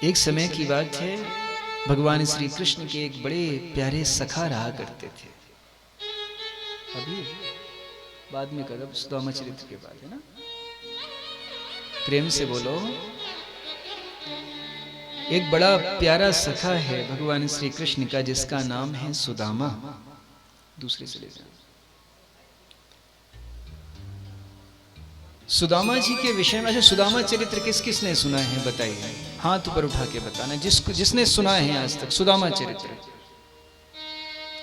एक समय की बात है, भगवान श्री कृष्ण के एक बड़े प्यारे सखा रहा करते थे। अभी बाद में कदम सुदामा चरित्र के बाद है ना, प्रेम से बोलो। एक बड़ा प्यारा सखा है भगवान श्री कृष्ण का, जिसका नाम है सुदामा। दूसरे से ले जाओ। सुदामा जी के विषय में, अच्छा सुदामा चरित्र किस किसने सुना है बताइए, हाथ ऊपर उठा के बताना। जिसने सुना है आज तक सुदामा चरित्र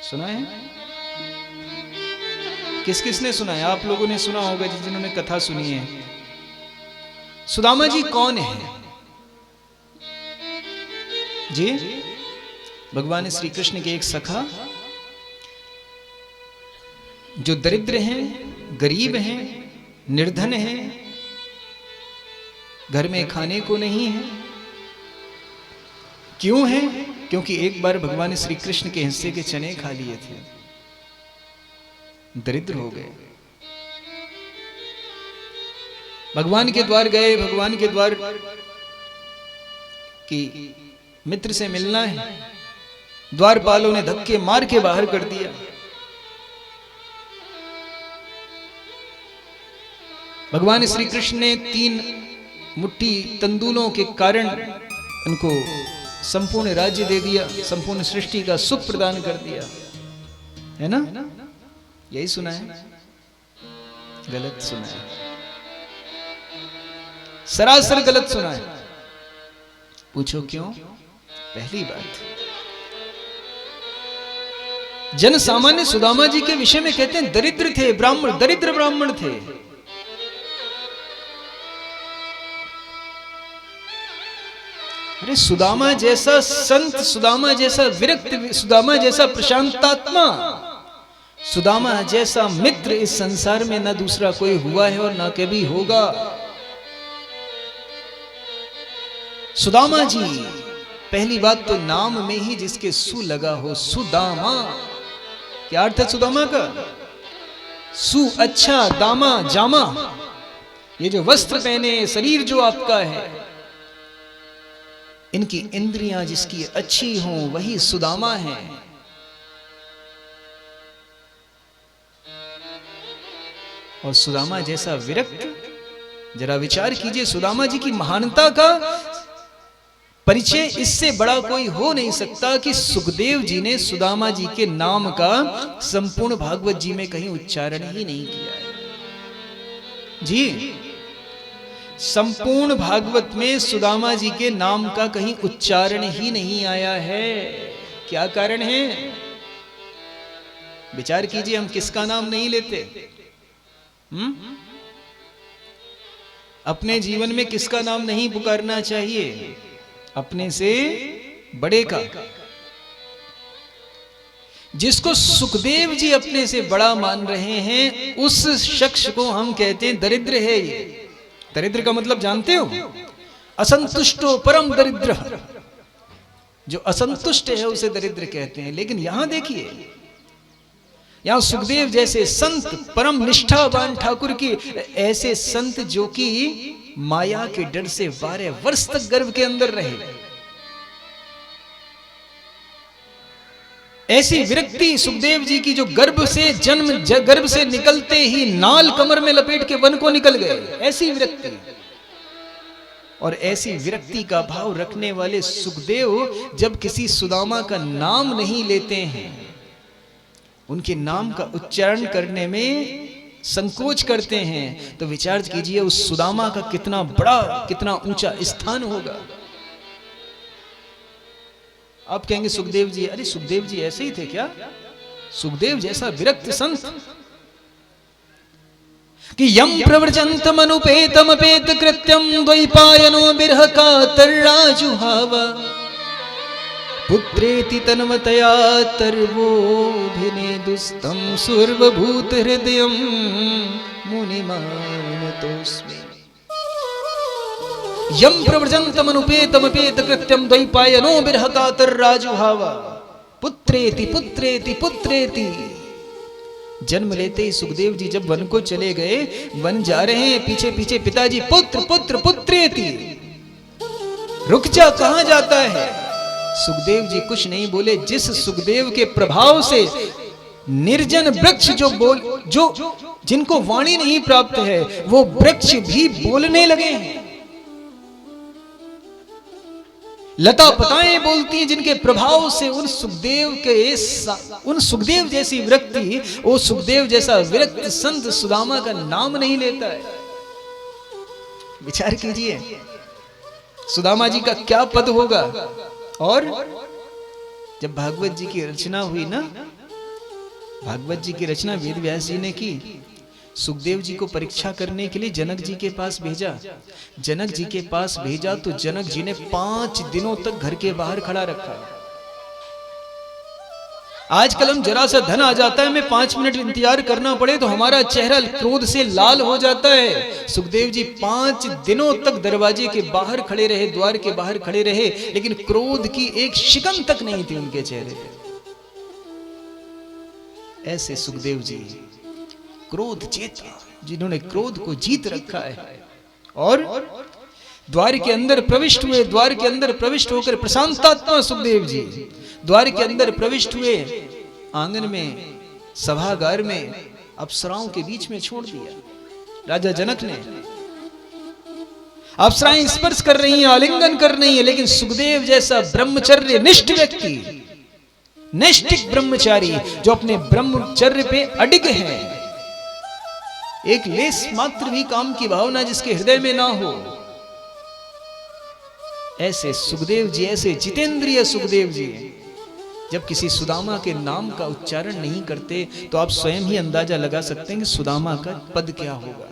सुना है? किस किसने सुना है? आप लोगों ने सुना होगा जिन्होंने कथा सुनी है। सुदामा जी कौन है जी? भगवान श्री कृष्ण के एक सखा, जो दरिद्र हैं, गरीब हैं, निर्धन है, घर में खाने को नहीं है। क्यों है? क्योंकि एक बार भगवान श्री कृष्ण के हिस्से के चने खा लिए थे, दरिद्र हो गए। भगवान के द्वार गए, भगवान के द्वार की मित्र से मिलना है, द्वारपालों ने धक्के मार के बाहर कर दिया। भगवान श्री कृष्ण ने 3 मुट्ठी तंदूलों के कारण उनको संपूर्ण राज्य दे दिया, संपूर्ण सृष्टि का सुख प्रदान कर दिया, है ना? यही सुना है? गलत सुना है, सरासर गलत सुना है। पूछो क्यों? पहली बात, जन सामान्य सुदामा जी के विषय में कहते हैं दरिद्र थे, ब्राह्मण, दरिद्र ब्राह्मण थे। अरे सुदामा जैसा संत, सुदामा जैसा विरक्त, सुदामा जैसा प्रशांतात्मा, सुदामा जैसा मित्र इस संसार में ना दूसरा कोई हुआ है और ना कभी होगा। सुदामा जी, पहली बात तो नाम में ही जिसके सु लगा हो, सुदामा। क्या अर्थ है सुदामा का? सु अच्छा, दामा जामा, ये जो वस्त्र पहने, शरीर जो आपका है, इनकी इंद्रियां जिसकी अच्छी हों वही सुदामा है। और सुदामा जैसा विरक्त, जरा विचार कीजिए, सुदामा जी की महानता का परिचय इससे बड़ा कोई हो नहीं सकता कि सुखदेव जी ने सुदामा जी के नाम का संपूर्ण भागवत जी में कहीं उच्चारण ही नहीं किया है जी। संपूर्ण भागवत में सुदामा जी के नाम का कहीं उच्चारण ही नहीं आया है। क्या कारण है? विचार कीजिए, हम किसका नाम नहीं लेते? अपने जीवन में किसका नाम नहीं पुकारना चाहिए? अपने से बड़े का। जिसको सुखदेव जी अपने से बड़ा मान रहे हैं, उस शख्स को हम कहते हैं दरिद्र है। ये दरिद्र का मतलब जानते हो? असंतुष्टो परम दरिद्र। जो असंतुष्ट है उसे दरिद्र कहते हैं। लेकिन यहां देखिए, यहां सुखदेव जैसे संत, परम निष्ठावान ठाकुर की, ऐसे संत जो कि माया के डर से 12 वर्ष तक गर्भ के अंदर रहे, ऐसी विरक्ति सुखदेव जी की, जो गर्भ से निकलते ही नाल कमर में लपेट के वन को निकल गए, ऐसी विरक्ति। और ऐसी विरक्ति का भाव रखने वाले सुखदेव जब किसी सुदामा का नाम नहीं लेते हैं, उनके नाम का उच्चारण करने में संकोच करते हैं, तो विचार कीजिए उस सुदामा का कितना बड़ा, कितना ऊंचा स्थान होगा। आप कहेंगे सुखदेव जी, अरे सुखदेव जी ऐसे ही थे क्या? सुखदेव जैसा विरक्त संत कि यम प्रव्रजंतम अनुपेतम अपेत कृत्यम द्वैपायनो बिरह कातर्राजुहावा पुत्रेति तन्मतया तर्वोभिनेदुस्तं सर्वभूत हृदयं मुनिमानतोस्मि। यम प्रव्रजंतम अनुपेतम अपेत कृत्यम द्वैपायनो बिरह कातर्राजुहावा पुत्रेति पुत्रेति पुत्रेति। जन्म लेते ही सुखदेव जी जब वन को चले गए, वन जा रहे हैं, पीछे पीछे पिताजी पुत्र पुत्र पुत्रेति रुक जा, कहां जाता है? सुखदेव जी कुछ नहीं बोले। जिस सुखदेव के प्रभाव से निर्जन वृक्ष जो जिनको वाणी नहीं प्राप्त है, वो वृक्ष भी बोलने लगे हैं। लता पताएं बोलती हैं जिनके प्रभाव से उन सुखदेव जैसी विरक्ति, वो सुखदेव जैसा विरक्त संत सुदामा का नाम नहीं लेता है। विचार कीजिए सुदामा जी का क्या पद होगा। और जब भागवत जी की रचना हुई ना, भागवत जी की रचना वेद व्यास जी ने की, सुखदेव जी को परीक्षा करने के लिए जनक जी के पास भेजा। जनक जी के पास भेजा तो जनक जी ने 5 दिनों तक घर के बाहर खड़ा रखा। आजकल हम जरा सा धन आ जाता है, हमें 5 मिनट इंतजार करना पड़े तो हमारा चेहरा क्रोध से लाल हो जाता है। सुखदेव जी 5 दिनों तक दरवाजे के बाहर खड़े रहे, द्वार के बाहर खड़े रहे, लेकिन क्रोध की एक शिकन तक नहीं थी उनके चेहरे पे। ऐसे सुखदेव जी क्रोध चेता, जिन्होंने क्रोध को जीत रखा है। और द्वार के अंदर प्रविष्ट हुए। द्वार के अंदर प्रविष्ट होकर प्रशांतात्मा सुखदेव जी द्वार के अंदर प्रविष्ट हुए। आंगन में, सभागार में अप्सराओं के बीच में छोड़ दिया राजा जनक ने। अप्सराएं स्पर्श कर रही हैं, आलिंगन कर रही हैं, लेकिन सुखदेव जैसा ब्रह्मचर्य निष्ठ व्यक्ति, नैष्ठिक ब्रह्मचारी, जो अपने ब्रह्मचर्य पे अडिग है, एक लेस मात्र भी काम की भावना जिसके हृदय में ना हो, ऐसे सुखदेव जी, ऐसे जितेंद्रिय सुखदेव जी जब किसी सुदामा के नाम का उच्चारण नहीं करते तो आप स्वयं ही अंदाजा लगा सकते हैं कि सुदामा का पद क्या होगा।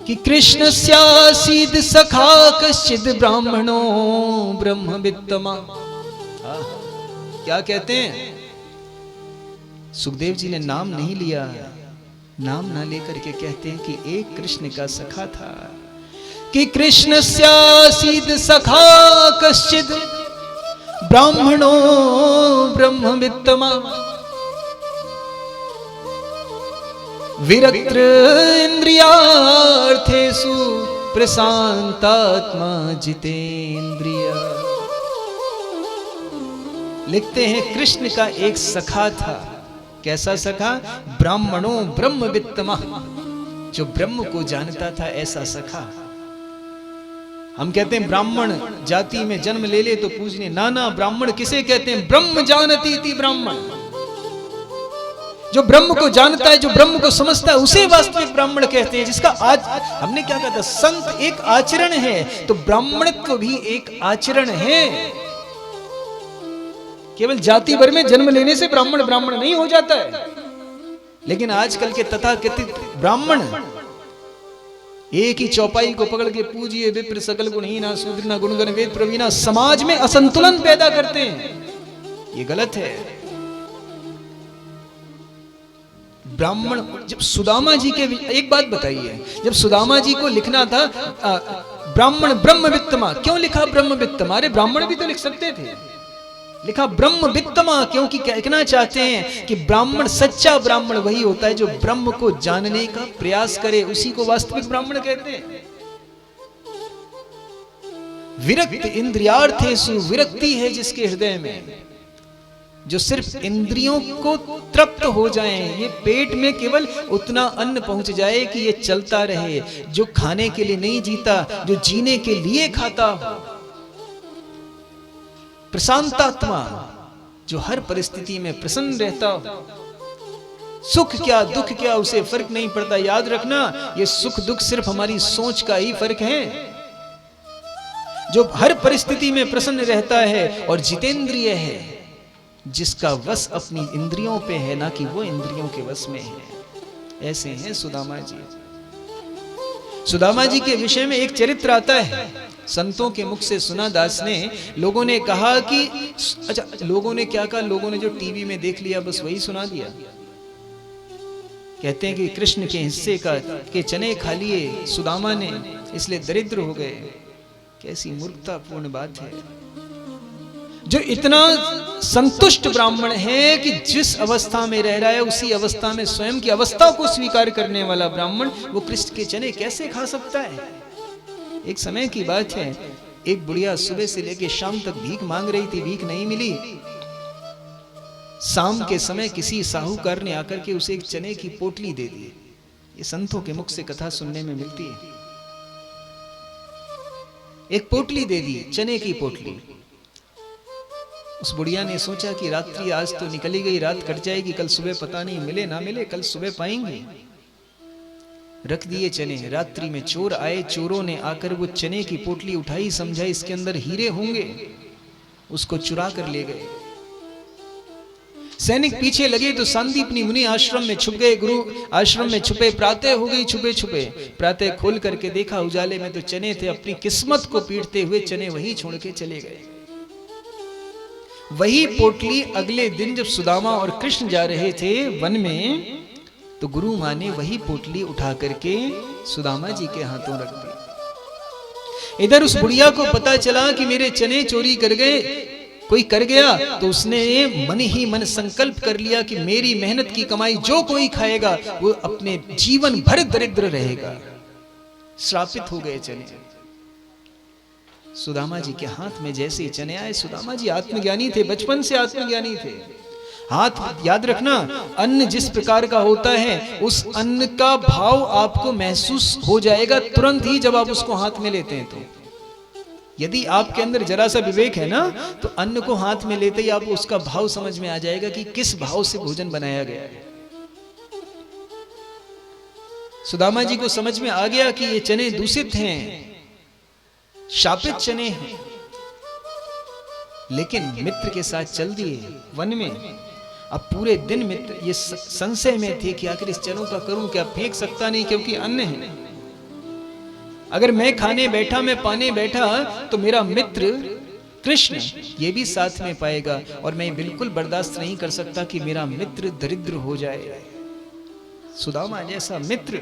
कि कृष्ण स्यासीद सखा कश्चिद ब्राह्मणो ब्रह्मवित्तमा। क्या कहते हैं? सुखदेव जी ने नाम नहीं लिया, नाम ना लेकर के कहते हैं कि एक कृष्ण का सखा था। कि कृष्ण स्यासीद सखा कश्चिद ब्राह्मणो ब्रह्मवित्तमा विरक्त इंद्रियार्थेषु प्रशांतात्मा जितेंद्रिय। लिखते हैं कृष्ण का एक सखा था। कैसा सखा? ब्राह्मणों ब्रह्मवित्तमा, जो ब्रह्म को जानता था ऐसा सखा। हम कहते हैं ब्राह्मण जाति में जन्म ले ले तो पूजने, ना, ब्राह्मण किसे कहते हैं? ब्रह्म जानती थी ब्राह्मण। जो ब्रह्म को जानता है, जो ब्रह्म को समझता है, उसे वास्तविक ब्राह्मण कहते हैं। जिसका आज हमने क्या कहा था, संत एक आचरण है, तो ब्राह्मणत्व भी एक आचरण है। केवल जाति भर में जन्म लेने से ब्राह्मण ब्राह्मण नहीं हो जाता है। लेकिन आजकल के तथाकथित ब्राह्मण एक ही चौपाई को पकड़ के पूजिए विप्र सकल गुणहीना शूद्रना गुणगण वेद प्रवीणा, समाज में असंतुलन पैदा करते हैं। ये गलत है। ब्राह्मण, जब सुदामा जी के, एक बात बताइए, जब सुदामा जी को लिखना था ब्राह्मण ब्रह्मवित्तमा, क्यों लिखा ब्रह्मवित्तमा? अरे ब्राह्मण भी तो लिख सकते थे। लिखा ब्रह्मवित्तमा क्योंकि कहना चाहते हैं कि ब्राह्मण, सच्चा ब्राह्मण वही होता है जो ब्रह्म को जानने का प्रयास करे, उसी को वास्तविक ब्राह्मण कहते हैं। विरक्त इंद्रियार्थेषु, विरक्ति है जिसके हृदय में, जो सिर्फ इंद्रियों को तृप्त हो जाए, ये पेट में केवल उतना अन्न पहुंच जाए कि ये चलता रहे, जो खाने के लिए नहीं जीता, जो जीने के लिए खाता हो। प्रशांतात्मा, जो हर परिस्थिति में प्रसन्न रहता हो, सुख क्या दुख क्या उसे फर्क नहीं पड़ता। याद रखना, ये सुख दुख सिर्फ हमारी सोच का ही फर्क है। जो हर परिस्थिति में प्रसन्न रहता है और जितेंद्रिय है, जिसका वश अपनी इंद्रियों पे है, ना कि वो इंद्रियों के वश में है। ऐसे हैं सुदामा जी। सुदामा जी के विषय में एक चरित्र आता है, संतों के मुख से सुना दास ने। लोगों ने कहा कि, अच्छा लोगों ने क्या कहा? लोगों ने जो टीवी में देख लिया बस वही सुना दिया। कहते हैं कि कृष्ण के हिस्से के चने खा लिए सुदामा ने, इसलिए दरिद्र हो गए। कैसी मूर्खतापूर्ण बात है। जो इतना संतुष्ट ब्राह्मण है कि जिस अवस्था में रह रहा है उसी अवस्था में स्वयं की अवस्था को स्वीकार करने वाला ब्राह्मण, वो कृष्ण के चने कैसे खा सकता है? एक समय की बात है, एक बुढ़िया सुबह से लेकर शाम तक भीख मांग रही थी, भीख नहीं मिली। शाम के समय किसी साहूकार ने आकर के उसे एक चने की पोटली दे दी। ये संतों के मुख से कथा सुनने में मिलती है। एक पोटली दे दी, चने की पोटली। उस बुढ़िया ने सोचा कि रात्रि आज तो निकली गई, रात कट जाएगी, कल सुबह पता नहीं मिले ना मिले, कल सुबह पाएंगे। रख दिए चने। रात्रि में चोर आए, चोरों ने आकर वो चने की पोटली उठाई, समझा इसके अंदर हीरे होंगे, उसको चुरा कर ले गए। सैनिक पीछे लगे तो संदीपनी मुनि आश्रम में छुप गए, गुरु आश्रम में छुपे। प्रातः हो गई छुपे छुपे। प्रातः खोल करके देखा, उजाले में तो चने थे। अपनी किस्मत को पीटते हुए चने वहीं छोड़ के चले गए। वही पोटली अगले दिन जब सुदामा और कृष्ण जा रहे थे वन में, तो गुरु मां ने वही पोटली उठा करके सुदामा जी के हाथों रख दी। इधर उस बुढ़िया को पता चला कि मेरे चने चोरी कर गए, कोई कर गया, तो उसने मन ही मन संकल्प कर लिया कि मेरी मेहनत की कमाई जो कोई खाएगा वो अपने जीवन भर दरिद्र रहेगा। श्रापित हो गए चने। सुदामा जी के हाथ में जैसे ही चने आए, सुदामा जी आत्मज्ञानी थे, बचपन से आत्मज्ञानी थे। हाथ याद रखना, अन्न जिस प्रकार का होता है उस अन्न का भाव आपको महसूस हो जाएगा तुरंत ही जब आप उसको हाथ में लेते हैं। तो यदि आपके अंदर जरा सा विवेक है ना, तो अन्न को हाथ में लेते ही आपको उसका भाव समझ में आ जाएगा कि किस भाव से भोजन बनाया गया है। सुदामा जी को समझ में आ गया कि ये चने दूषित हैं, शापित चने हैं, लेकिन मित्र के साथ चल दिए वन में। अब पूरे दिन मित्र ये संशय में थे कि आखिर इस चनों का करूं क्या, फेंक सकता नहीं क्योंकि अन्न है। अगर मैं खाने बैठा, मैं पाने बैठा, तो मेरा मित्र कृष्ण ये भी साथ में पाएगा, और मैं बिल्कुल बर्दाश्त नहीं कर सकता कि मेरा मित्र दरिद्र हो जाए। सुदामा जैसा मित्र।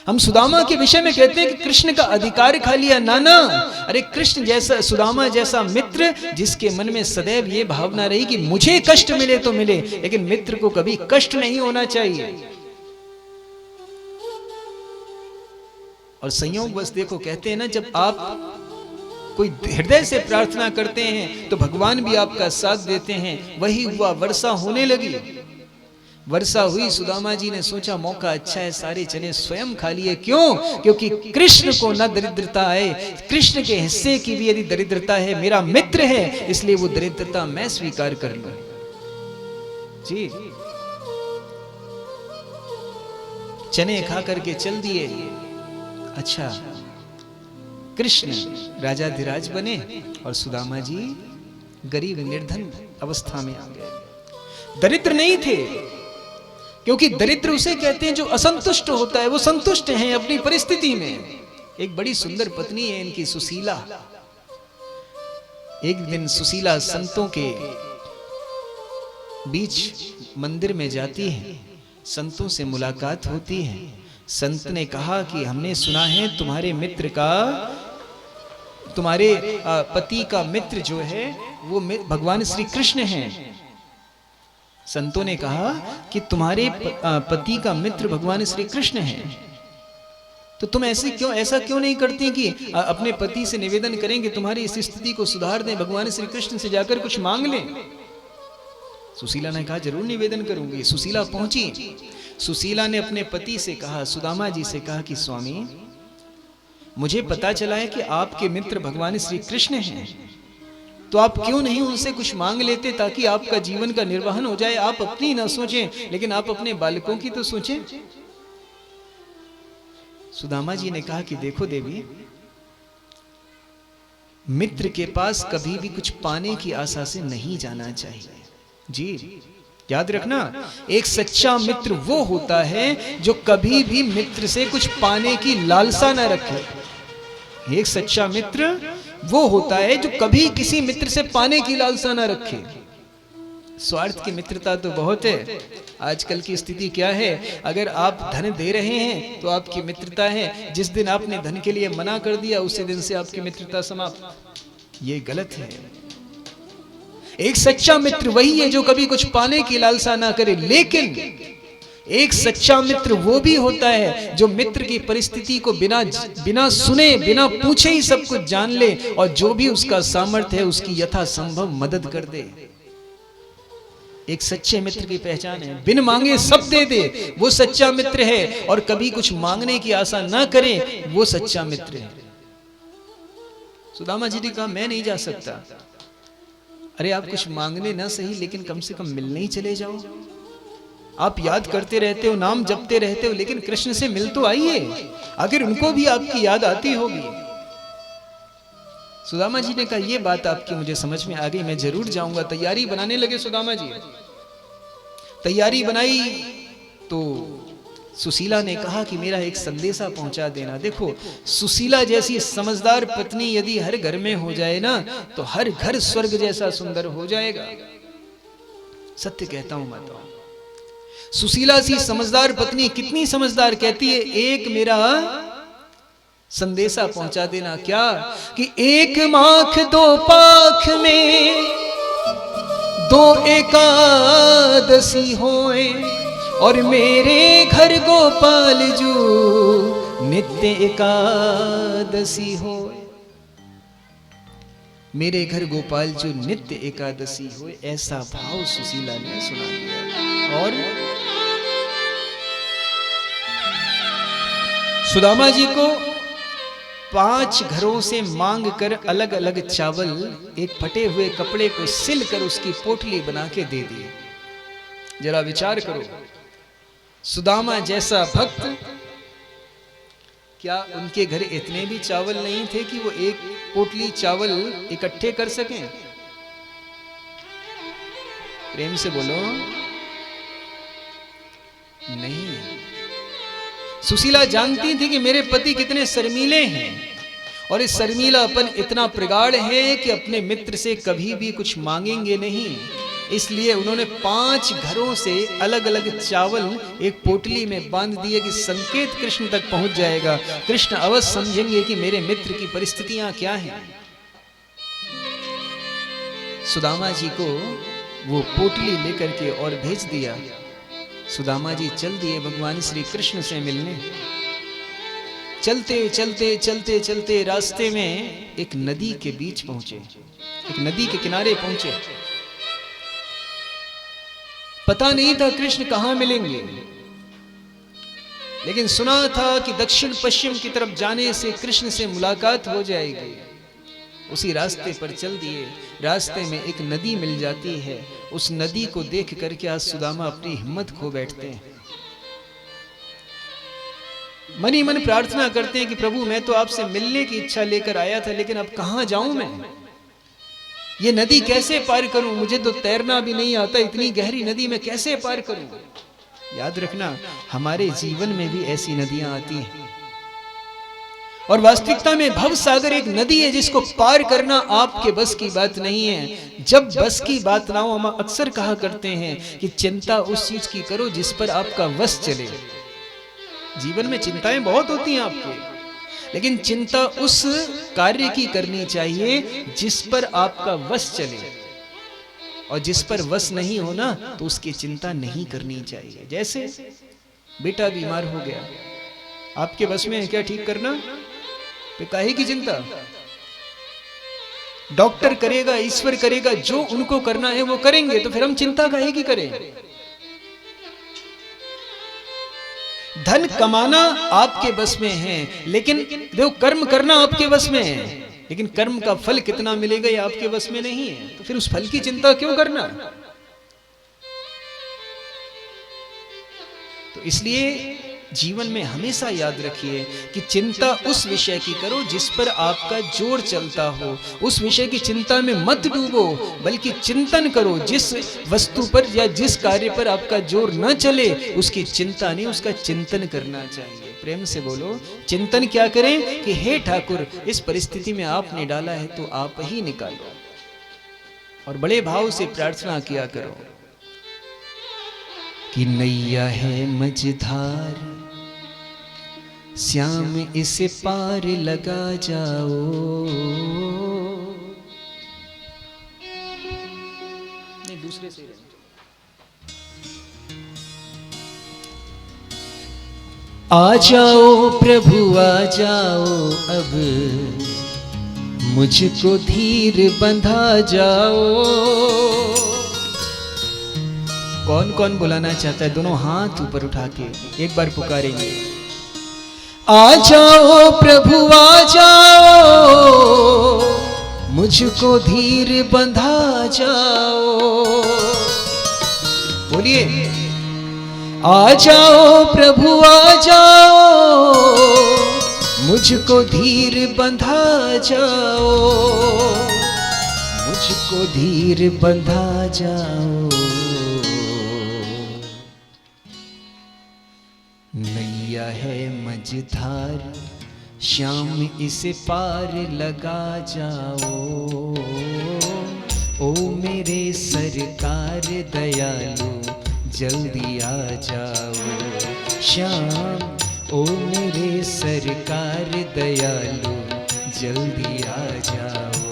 हम सुदामा के विषय में कहते हैं कि कृष्ण का अधिकार खा लिया। नाना, अरे कृष्ण जैसा, सुदामा जैसा मित्र जिसके मन में सदैव ये भावना रही कि मुझे कष्ट मिले तो मिले, लेकिन मित्र को कभी कष्ट नहीं होना चाहिए। और संयोग बस देखो, कहते हैं ना, जब आप कोई हृदय से प्रार्थना करते हैं तो भगवान भी आपका साथ देते हैं। वही हुआ, वर्षा होने लगी। वर्षा हुई, सुदामा जी ने सोचा मौका अच्छा है, सारे चने स्वयं खा लिए। क्यों? क्योंकि कृष्ण को न दरिद्रता है, कृष्ण के हिस्से की भी यदि दरिद्रता है, मेरा मित्र है, इसलिए वो दरिद्रता मैं स्वीकार कर लूं। जी, चने खा करके चल दिए। अच्छा, कृष्ण राजाधिराज बने और सुदामा जी गरीब निर्धन अवस्था में आ गए। दरिद्र नहीं थे, क्योंकि दरिद्र उसे कहते हैं जो असंतुष्ट होता है। वो संतुष्ट हैं अपनी परिस्थिति में। एक बड़ी सुंदर पत्नी है इनकी, सुशीला। एक दिन सुशीला संतों के बीच मंदिर में जाती है, संतों से मुलाकात होती है। संत ने कहा कि हमने सुना है तुम्हारे मित्र का, तुम्हारे पति का मित्र जो है वो भगवान श्री कृष्ण हैं। संतों ने कहा कि तुम्हारे पति का मित्र भगवान श्री कृष्ण हैं, तो तुम ऐसा क्यों नहीं करती कि अपने पति से निवेदन करेंगे तुम्हारी इस स्थिति को सुधार दें, भगवान श्री कृष्ण से जाकर कुछ मांग लें। सुशीला ने कहा जरूर निवेदन करूंगी। सुशीला पहुंची। सुशीला ने अपने पति से कहा, सुदामा जी से कहा कि स्वामी, मुझे पता चला है कि आपके मित्र भगवान श्री कृष्ण हैं, तो आप क्यों नहीं उनसे कुछ मांग लेते ताकि आपका जीवन का निर्वहन हो जाए। आप अपनी ना सोचें, लेकिन आप अपने बालकों की तो सोचें। सुदामा जी ने कहा कि देखो देवी, मित्र के पास कभी भी कुछ पाने की आशा से नहीं जाना चाहिए। जी, याद रखना, एक सच्चा मित्र वो होता है जो कभी भी मित्र से कुछ पाने की लालसा न रखे। एक सच्चा मित्र वो होता है जो कभी किसी मित्र से पाने की लालसा न रखे। स्वार्थ की मित्रता तो बहुत है। आजकल की स्थिति क्या है, अगर आप धन दे रहे हैं तो आपकी मित्रता है, जिस दिन आपने धन के लिए मना कर दिया उसी दिन से आपकी मित्रता समाप्त। ये गलत है। एक सच्चा मित्र वही है जो कभी कुछ पाने की लालसा ना करे, लेकिन एक सच्चा मित्र वो भी होता है जो मित्र की परिस्थिति को बिना सुने बिना पूछे ही सब कुछ जान ले और जो भी उसका सामर्थ्य है उसकी यथासंभव मदद कर दे। एक सच्चे मित्र की पहचान है, बिन मांगे सब दे दे, वो सच्चा मित्र है। और कभी कुछ मांगने की आशा ना करे, वो सच्चा मित्र है। सुदामा जी ने कहा मैं नहीं जा सकता। अरे आप कुछ मांगने ना सही, लेकिन कम से कम मिलने ही चले जाओ। आप याद करते रहते हो, नाम जपते रहते हो, लेकिन कृष्ण से मिल तो आइए, आखिर उनको भी आपकी याद आती होगी। सुदामा जी ने कहा ये बात आपकी मुझे समझ में आ गई, मैं जरूर जाऊंगा। तैयारी बनाने लगे सुदामा जी। तैयारी बनाई तो सुशीला ने कहा कि मेरा एक संदेशा पहुंचा देना। देखो, सुशीला जैसी समझदार पत्नी यदि हर घर में हो जाए ना, तो हर घर स्वर्ग जैसा सुंदर हो जाएगा। सत्य कहता हूं माताओं, सुशीला सी समझदार पत्नी कितनी समझदार, कहती है एक मेरा संदेशा पहुंचा देना। क्या? कि एक माख दो पाख में दो एकादशी होए, और मेरे घर गोपाल जू नित्य एकादशी होए। मेरे घर गोपाल जो नित्य एकादशी होए, ऐसा भाव सुशीला ने सुना दिया। और सुदामा जी को 5 घरों से मांग कर अलग अलग चावल एक फटे हुए कपड़े को सिल कर उसकी पोटली बना के दे दिए। जरा विचार करो, सुदामा जैसा भक्त, क्या उनके घर इतने भी चावल नहीं थे कि वो एक पोटली चावल इकट्ठे कर सकें? प्रेम से बोलो, नहीं। सुशीला जानती थी कि मेरे पति कितने शर्मीले हैं, और इस शर्मीलापन इतना प्रगाढ़ है कि अपने मित्र से कभी भी कुछ मांगेंगे नहीं। इसलिए उन्होंने 5 घरों से अलग अलग चावल एक पोटली में बांध दिए कि संकेत कृष्ण तक पहुंच जाएगा। कृष्ण अवश्य समझेंगे कि मेरे मित्र की परिस्थितियां क्या हैं। सुदामा जी को वो पोटली लेकर के और भेज दिया। सुदामा जी चल दिए भगवान श्री कृष्ण से मिलने। चलते चलते चलते चलते रास्ते में एक नदी के बीच पहुंचे, एक नदी के किनारे पहुंचे। पता नहीं था कृष्ण कहां मिलेंगे, लेकिन सुना था कि दक्षिण पश्चिम की तरफ जाने से कृष्ण से मुलाकात हो जाएगी। उसी रास्ते पर चल दिए। रास्ते में एक नदी मिल जाती है। उस नदी को देख करके आज सुदामा अपनी हिम्मत खो बैठते हैं। मन ही मन प्रार्थना करते हैं कि प्रभु मैं तो आपसे मिलने की इच्छा लेकर आया था, लेकिन अब कहां जाऊं मैं? ये नदी कैसे पार करूं? मुझे तो तैरना भी नहीं आता, इतनी गहरी नदी में कैसे पार करूं? याद रखना, हमारे जीवन में भी ऐसी नदियां आती हैं, और वास्तविकता में भव सागर एक नदी है जिसको पार करना आपके बस की बात नहीं है। जब बस की बात ना हो, हम अक्सर कहा करते हैं कि चिंता उस चीज की करो जिस पर आपका वश चले। जीवन में चिंताएं बहुत होती हैं आपके, लेकिन चिंता उस कार्य की करनी चाहिए जिस पर आपका वश चले, और जिस पर वश नहीं होना तो उसकी चिंता नहीं करनी चाहिए। जैसे बेटा बीमार हो गया, आपके बस में है क्या ठीक करना? तो काहे की चिंता? डॉक्टर करेगा, ईश्वर करेगा, जो उनको करना है वो करेंगे, तो फिर हम चिंता काहे की करें? धन कमाना आपके बस में है, लेकिन देखो कर्म करना आपके बस में है, लेकिन कर्म का फल कितना मिलेगा ये आपके बस में नहीं है। तो फिर उस फल की चिंता क्यों करना? तो इसलिए जीवन में हमेशा याद रखिए कि चिंता उस विषय की करो जिस पर आपका जोर चलता हो। उस विषय की चिंता में मत डूबो, बल्कि चिंतन करो। जिस वस्तु पर या जिस कार्य पर आपका जोर न चले उसकी चिंता नहीं, उसका चिंतन करना चाहिए। प्रेम से बोलो, चिंतन क्या करें कि हे ठाकुर, इस परिस्थिति में आपने डाला है तो आप ही निकालो, और बड़े भाव से प्रार्थना किया करो कि नैया है मझधार, श्याम इसे पार लगा जाओ। दूसरे से रहेंगे। आ जाओ प्रभु आ जाओ, अब मुझको धीर बंधा जाओ। कौन कौन बुलाना चाहता है? दोनों हाथ ऊपर उठा के एक बार पुकारेंगे। आ जाओ प्रभु आ जाओ, मुझको धीर बंधा जाओ। बोलिए, आ जाओ प्रभु आ जाओ, मुझको धीर बंधा जाओ, मुझको धीर बंधा जाओ। नैया है मझधार, शाम इसे पार लगा जाओ। ओ मेरे सरकार दयालु, जल्दी आ जाओ। श्याम ओ मेरे सरकार दयालु, जल्दी आ जाओ।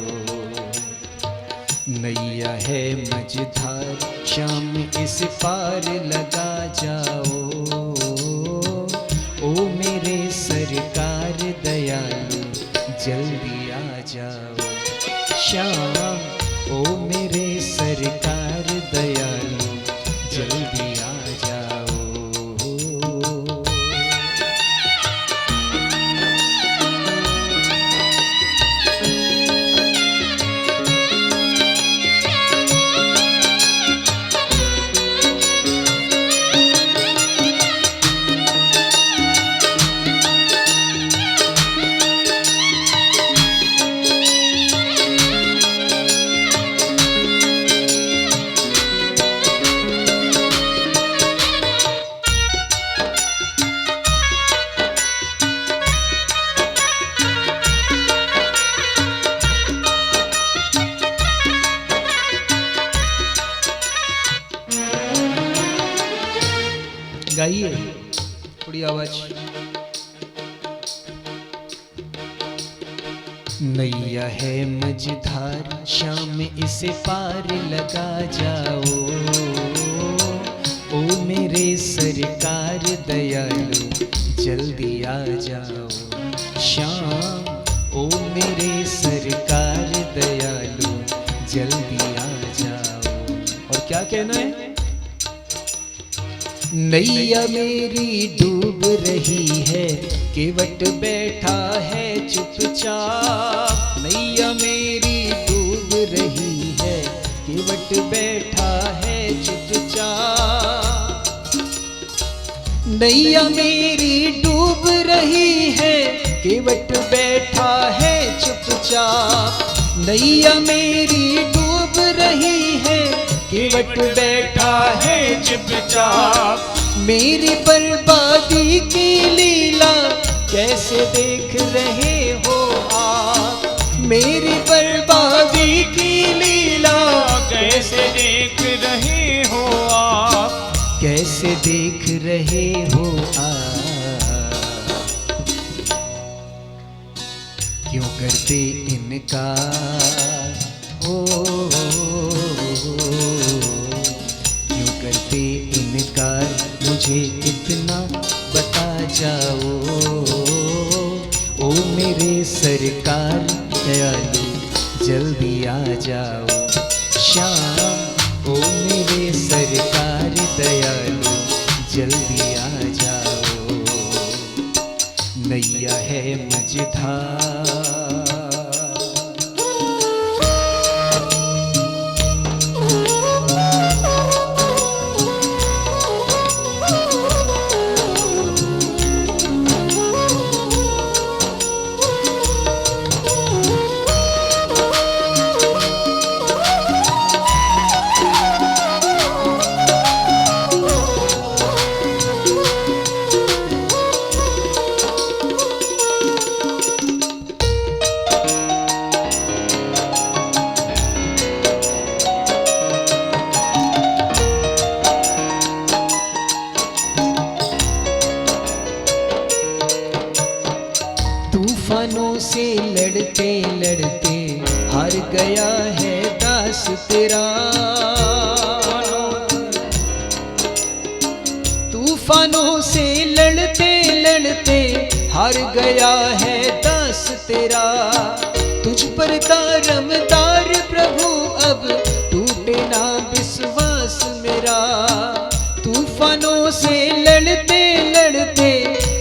नैया है मझधार, शाम इस पार लगा जाओ। ओ मेरे सरकार दयालु, जल्दी आ जाओ। श्याम ओ मेरे सरकार दयालु, जल्दी आ जाओ। गाइए थोड़ी आवाज। नैया है मझधार, शाम इसे पार लगा जाओ। ओ मेरे सरकार दयालु, जल्दी आ जाओ। श्याम ओ मेरे सरकार दयालु, जल्दी आ जाओ। और क्या कहना है? नैया मेरी डूब रही है, केवट बैठा है चुपचाप। नैया मेरी डूब रही है, केवट बैठा है चुपचाप। नैया मेरी डूब रही है, केवट बैठा है चुपचाप। नैया मेरी डूब रही है, केवट बैठा है चुपचाप। मेरी बर्बादी की लीला कैसे देख रहे हो आप? मेरी बर्बादी की लीला कैसे देख रहे हो आप? कैसे देख रहे हो आप? क्यों करते इनकार? हो क्यों करते इनकार? मुझे इतना बता जाओ। ओ मेरे सरकार दयालु, जल्दी आ जाओ। श्याम ओ मेरे सरकार दयालु, जल्दी आ जाओ। नैया है मझधार, तूफानों से लड़ते लड़ते हार गया है दास तेरा। लड़ते हार गया है दास तेरा। तुझ पर दारमदार प्रभु अब टूटे ना विश्वास मेरा। तूफानों से लड़ते लड़ते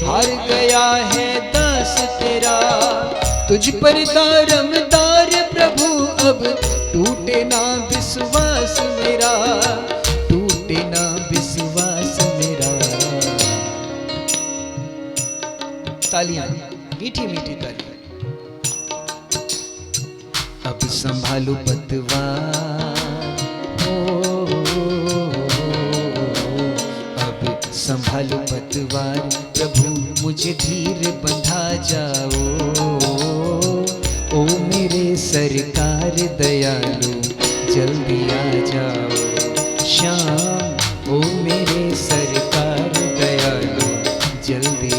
हार गया है दास तेरा। तुझ पर दारमदार प्रभु अब टूटे ना विश्वास मेरा, टूटे ना विश्वास मेरा। तालियां, मीठी मीठी तालियां। अब संभालो पतवार, अब संभालो पतवार प्रभु मुझे धीर बंधा जाओ। ओ मेरे सरकार दयालु जल्दी आ जाओ। श्याम ओ मेरे सरकार दयालु जल्दी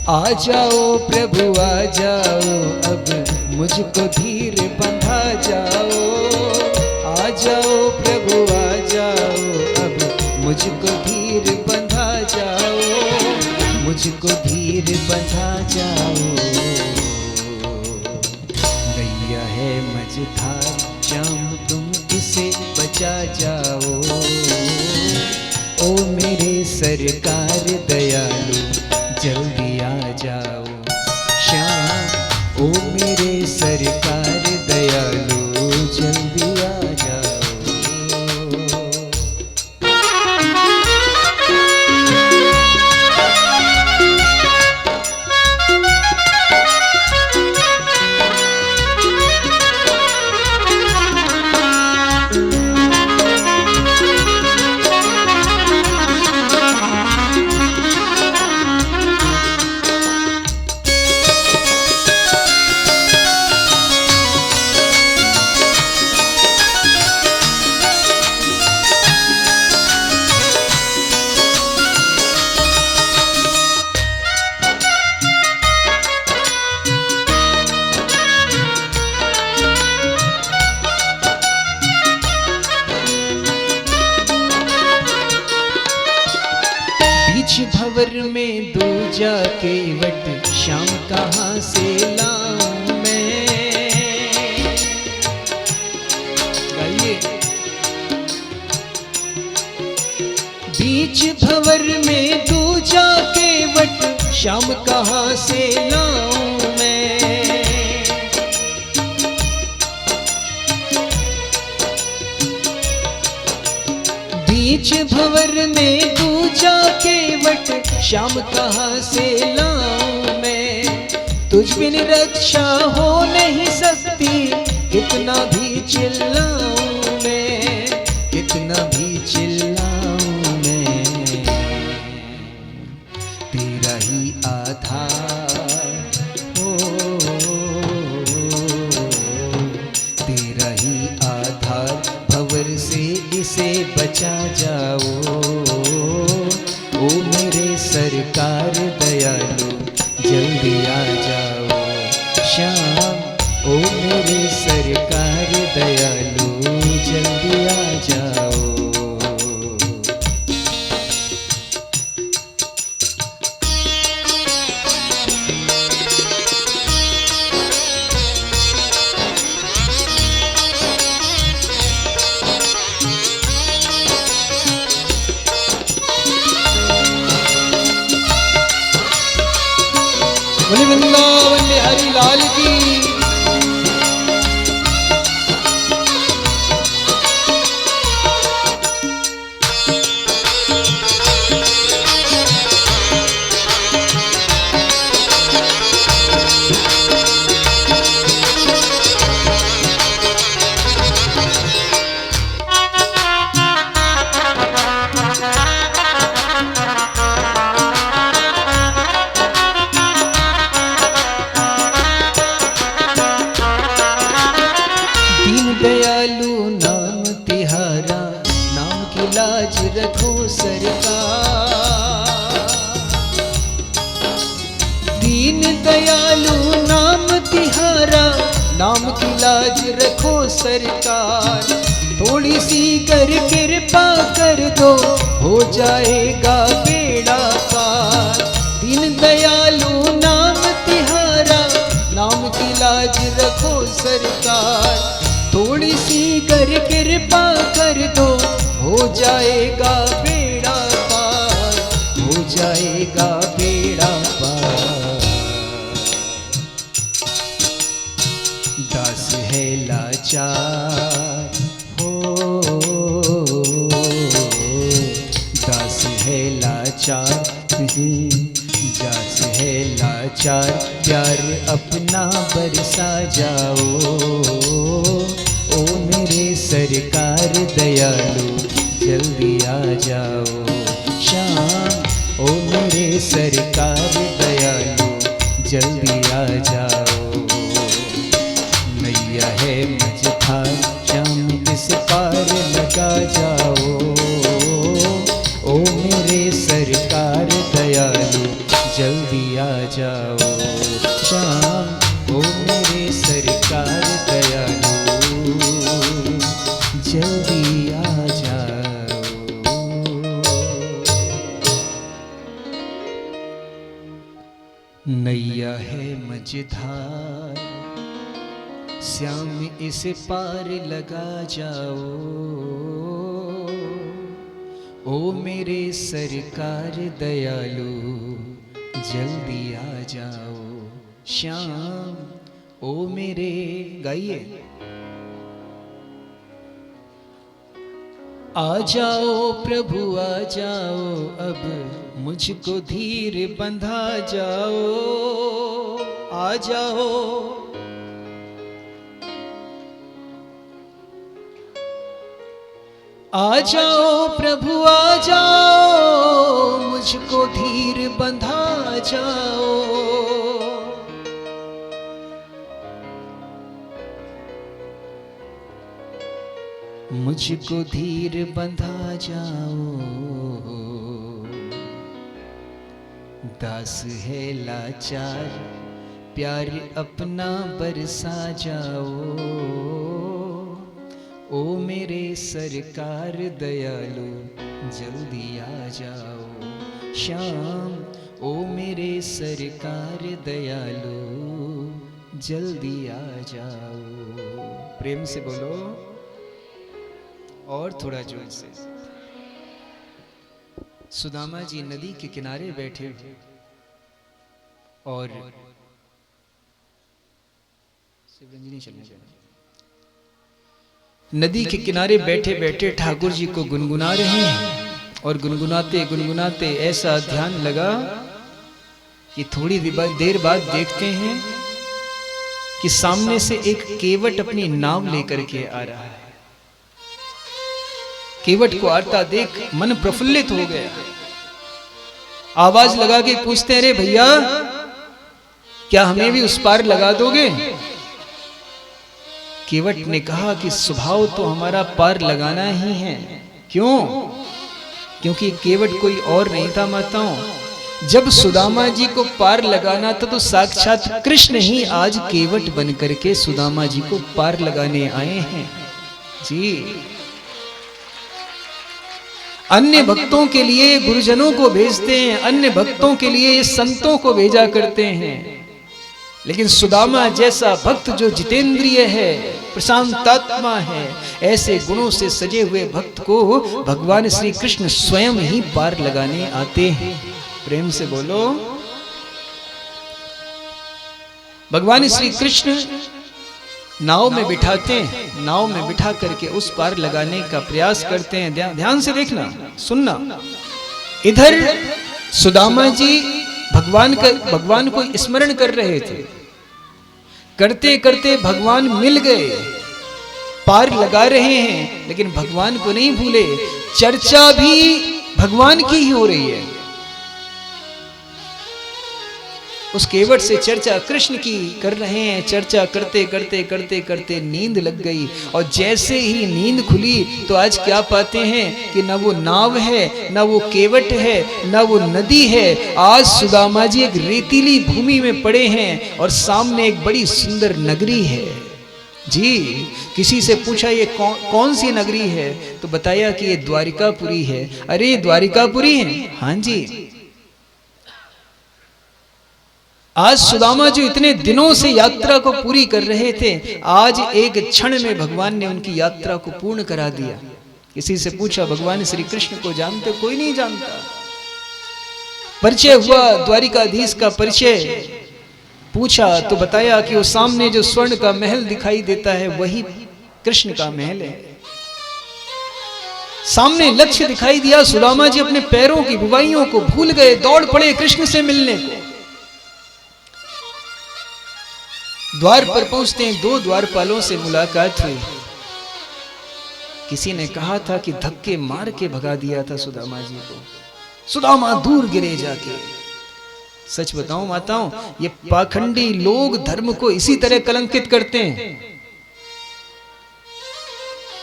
आ जाओ प्रभु आ जाओ। अब मुझको धीर बंधा जाओ। आ जाओ प्रभु आ जाओ। अब मुझको धीर बंधा जाओ। मुझको धीर बंधा जाओ। नैया है मझधार श्याम तुम इसे बचा जाओ। ओ मेरे सरकार दयालु जल्दी आ जाओ। श्याम ओ मेरे सरकार दयालु जल्दी आ जाओ। भंवर में दूजा केवट श्याम कहाँ से लाऊं मैं। गाइए। बीच भंवर में दूजा केवट श्याम कहाँ से लाऊं मैं। बीच भंवर में दूजा केवट श्याम कहाँ से लाऊं मैं। तुझ बिन रक्षा हो नहीं सकती कितना भी चिल्लाऊं मैं, कितना भी चिल्लाऊं मैं। तेरा ही आधार हो, तेरा ही आधार भंवर से इसे बचा जाओ। ओ मेरे सरकार दयालु जल्दी आ जाओ। श्याम ओ मेरे सरकार दयालु जल्दी आ जाओ। बोले वृंदावन बिहारी लाल की। दयालु नाम तिहारा, नाम की लाज रखो सरकार। दीन दयालु नाम तिहारा, नाम की लाज रखो सरकार। थोड़ी सी कर कृपा कर दो, हो जाएगा बेड़ा रखो सरकार, थोड़ी सी कर कृपा कर दो, हो जाएगा बेड़ा पार, हो जाएगा बेड़ा पार। दास है लाचार हो, दास है लाचार, दास है लाचार, प्यार अपना बरसा जाओ। ओ मेरे सरकार दयालु जल्दी आ जाओ श्याम, ओ मेरे सरकार दयालु जल्दी आ जाओ। नैया है मझधार श्याम इस पार लगा जाओ। ओ मेरे सरकार दयालु जल्दी आ जाओ श्याम, ओ मेरे सरकार दयालु जल्दी आ जाओ। नैया है मझधार श्याम इस पार लगा जाओ। ओ मेरे सरकार दयालु जल्दी आ जाओ श्याम, ओ मेरे, गाइए। आ जाओ प्रभु आ जाओ, अब मुझको धीर बंधा जाओ। आ जाओ, आ जाओ प्रभु आ जाओ, मुझको धीर बंधा जाओ। मुझको धीर बंधा जाओ। दास है लाचार, प्यार अपना बरसा जाओ। ओ मेरे सरकार दयालु जल्दी आ जाओ श्याम, ओ मेरे सरकार दयालु जल्दी आ जाओ। प्रेम से बोलो और थोड़ा जोर से। सुदामा जी नदी के किनारे बैठे और शिवरंजनी चलने जाना। नदी के किनारे बैठे बैठे ठाकुर जी को गुनगुना रहे हैं और गुनगुनाते गुनगुनाते ऐसा ध्यान लगा कि थोड़ी देर बाद देखते हैं कि सामने से एक केवट अपनी नाव लेकर के आ रहा है। केवट को आता देख मन प्रफुल्लित हो गया। आवाज लगा के पूछते हैं, अरे भैया क्या हमें भी उस पार लगा दोगे? केवट ने कहा कि स्वभाव तो हमारा पार लगाना ही है। क्यों? क्योंकि केवट कोई और नहीं था माताओं। जब सुदामा जी को पार लगाना था तो साक्षात कृष्ण ही आज केवट बन करके सुदामा जी को पार लगाने आए हैं जी। अन्य भक्तों के लिए गुरुजनों को भेजते हैं, अन्य भक्तों के लिए संतों को भेजा करते हैं, लेकिन सुदामा जैसा भक्त जो जितेंद्रिय है, प्रशांतात्मा है, ऐसे गुणों से सजे हुए भक्त को भगवान श्री कृष्ण स्वयं ही पार लगाने आते हैं। प्रेम से बोलो। भगवान श्री कृष्ण नाव में बिठाते हैं, नाव में बिठा करके उस पार लगाने का प्रयास करते हैं। ध्यान से देखना, सुनना। इधर सुदामा जी भगवान को स्मरण कर रहे थे। करते करते भगवान मिल गए, पार लगा रहे हैं, लेकिन भगवान को नहीं भूले। चर्चा भी भगवान की ही हो रही है। उस केवट से चर्चा कृष्ण की कर रहे हैं। चर्चा करते करते करते करते नींद लग गई, और जैसे ही नींद खुली तो आज क्या पाते हैं कि न वो नाव है, न वो केवट है, न वो नदी है। आज सुदामा जी एक रेतीली भूमि में पड़े हैं और सामने एक बड़ी सुंदर नगरी है जी। किसी से पूछा ये कौन सी नगरी है, तो बताया कि ये द्वारिकापुरी है। अरे द्वारिकापुरी है? हाँ जी। आज सुदामा जो इतने दिनों से यात्रा को पूरी कर रहे थे, आज एक क्षण में भगवान ने उनकी यात्रा को पूर्ण करा दिया। किसी से पूछा भगवान श्री कृष्ण को जानते? कोई नहीं जानता। परिचय हुआ, द्वारिकाधीश का परिचय पूछा तो बताया कि वो सामने जो स्वर्ण का महल दिखाई देता है वही कृष्ण का महल है। सामने लक्ष्य दिखाई दिया, सुदामा जी अपने पैरों की बुवाइयों को भूल गए, दौड़ पड़े कृष्ण से मिलने को। द्वार पर पहुंचते हैं, 2 द्वारपालों से मुलाकात हुई। किसी ने कहा था कि धक्के मार के भगा दिया था सुदामा जी को, सुदामा दूर गिरे जाके। सच बताऊं माताओं, ये पाखंडी लोग धर्म को इसी तरह कलंकित करते हैं।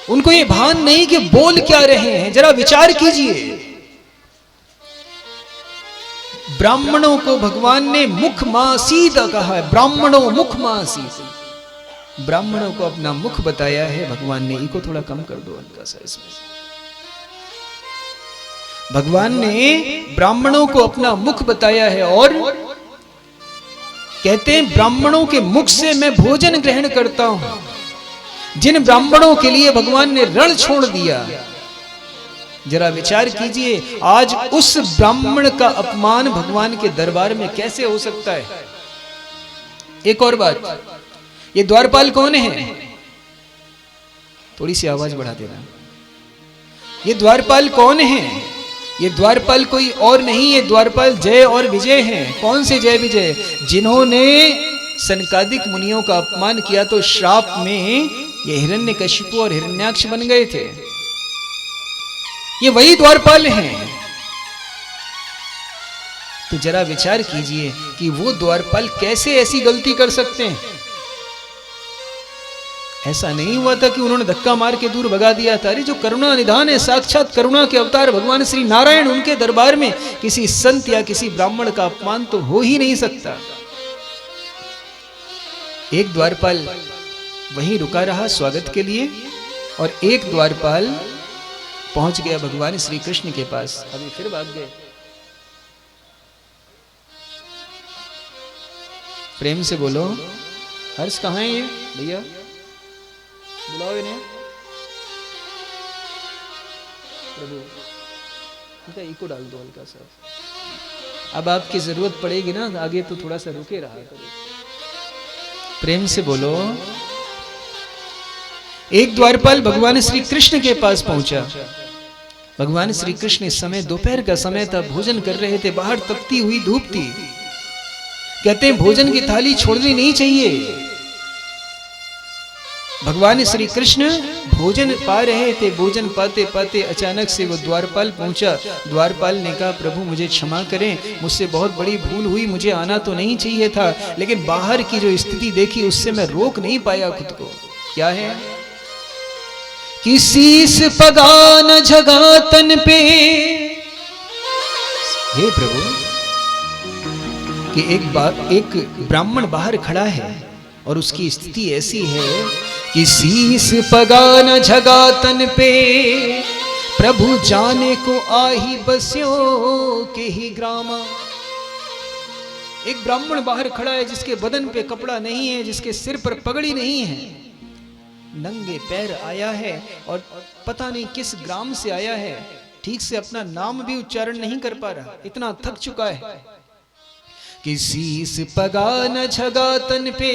उनको ये भान नहीं कि बोल क्या रहे हैं, जरा विचार कीजिए। ब्राह्मणों को भगवान ने मुख मासीदा कहा है, ब्राह्मणों मुख मासीद। ब्राह्मणों को अपना मुख बताया है भगवान ने। इको थोड़ा कम कर दो हल्का सा इसमें। भगवान ने ब्राह्मणों को अपना मुख बताया है और कहते हैं ब्राह्मणों के मुख से मैं भोजन ग्रहण करता हूं। जिन ब्राह्मणों के लिए भगवान ने रण छोड़ दिया, जरा विचार कीजिए, आज उस ब्राह्मण का अपमान भगवान के दरबार में कैसे हो सकता है। एक और बात, ये द्वारपाल कौन है? थोड़ी सी आवाज बढ़ा देना। ये द्वारपाल कौन है? ये द्वारपाल कोई और नहीं है, द्वारपाल जय और विजय हैं। कौन से जय विजय? जिन्होंने सनकादिक मुनियों का अपमान किया तो श्राप में ये हिरण्यकशिपु और हिरण्याक्ष बन गए थे। ये वही द्वारपाल हैं। तो जरा विचार कीजिए कि वो द्वारपाल कैसे ऐसी गलती कर सकते हैं। ऐसा नहीं हुआ था कि उन्होंने धक्का मार के दूर भगा दिया था। अरे जो करुणा निधान है, साक्षात करुणा के अवतार भगवान श्री नारायण, उनके दरबार में किसी संत या किसी ब्राह्मण का अपमान तो हो ही नहीं सकता। एक द्वारपाल वहीं रुका रहा स्वागत के लिए और एक द्वारपाल पहुंच गया भगवान श्री कृष्ण के पास। अभी फिर भाग गए। प्रेम से बोलो, हर्ष कहां है ये भैया? बुलाओ इन्हें। प्रभु इनका इको डाल दो हल्का सा। अब आपकी जरूरत पड़ेगी ना आगे, तो थोड़ा सा रुके रहा करो। प्रेम से बोलो। एक द्वारपाल भगवान श्री कृष्ण के पास पहुंचा। भगवान श्री कृष्ण इस समय दोपहर का समय था, भोजन कर रहे थे। बाहर तपती हुई धूप थी। कहते हैं भोजन की थाली छोड़नी नहीं चाहिए। भगवान श्री कृष्ण भोजन पा रहे थे। भोजन पाते पाते अचानक से वो द्वारपाल पहुंचा। द्वारपाल ने कहा प्रभु मुझे क्षमा करें, मुझसे बहुत बड़ी भूल हुई, मुझे आना तो नहीं चाहिए था, लेकिन बाहर की जो स्थिति देखी उससे मैं रोक नहीं पाया खुद को। क्या है? कि शीस पगा न झगा तन पे। हे प्रभु, कि एक ब्राह्मण बाहर खड़ा है और उसकी स्थिति ऐसी है कि शीस पगा न झगा तन पे, प्रभु जाने को आही बस्यो के ही ग्रामा। एक ब्राह्मण बाहर खड़ा है जिसके बदन पे कपड़ा नहीं है, जिसके सिर पर पगड़ी नहीं है, नंगे पैर आया है और पता नहीं किस ग्राम से आया है। ठीक से अपना नाम भी उच्चारण नहीं कर पा रहा, इतना थक चुका है। कि शीस पगा न झगा तन पे,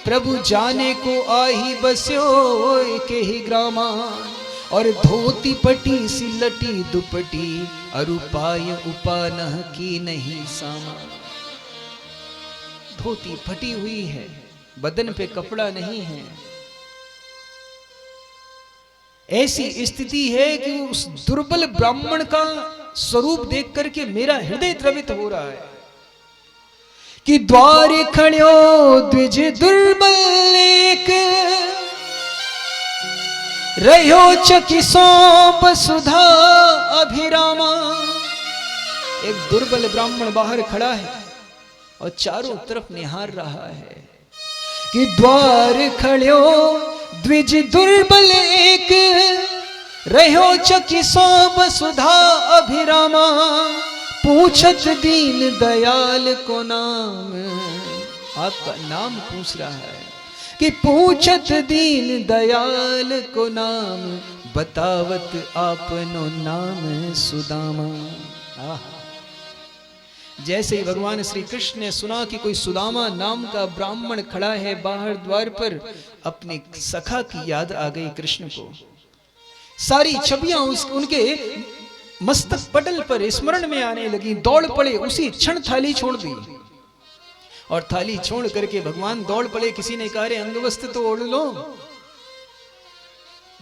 प्रभु जाने को आही बस्यो के ही ग्रामा। और धोती पटी सिलटी दुपटी, अरुपाय उपानह की नहीं सामा। धोती फटी हुई है, बदन पे कपड़ा नहीं है। ऐसी स्थिति है कि उस दुर्बल ब्राह्मण का स्वरूप देख करके मेरा हृदय द्रवित हो रहा है। कि द्वार खड़ो द्विज दुर्बल एक, रहो चकिसो वसुधा अभिरामा। एक दुर्बल ब्राह्मण बाहर खड़ा है और चारों तरफ निहार रहा है। कि द्वार खड़ो द्विज दुर्बल एक, रहो चकिसो वसुधा अभिरामा। पूछ पूछत दीन दयाल को नाम, आपका नाम पूछ रहा है कि पूछत दीन दयाल को नाम, बतावत आपनो नाम सुदामा। जैसे ही भगवान श्री कृष्ण ने सुना कि कोई सुदामा नाम का ब्राह्मण खड़ा है बाहर द्वार पर, अपने सखा की याद आ गई कृष्ण को। सारी छवियां उनके मस्तक पटल पर स्मरण में आने लगी। दौड़ पड़े, उसी क्षण थाली छोड़ दी और थाली छोड़ करके भगवान दौड़ पड़े। किसी ने कहा रे अंगवस्त्र तो ओढ़ लो।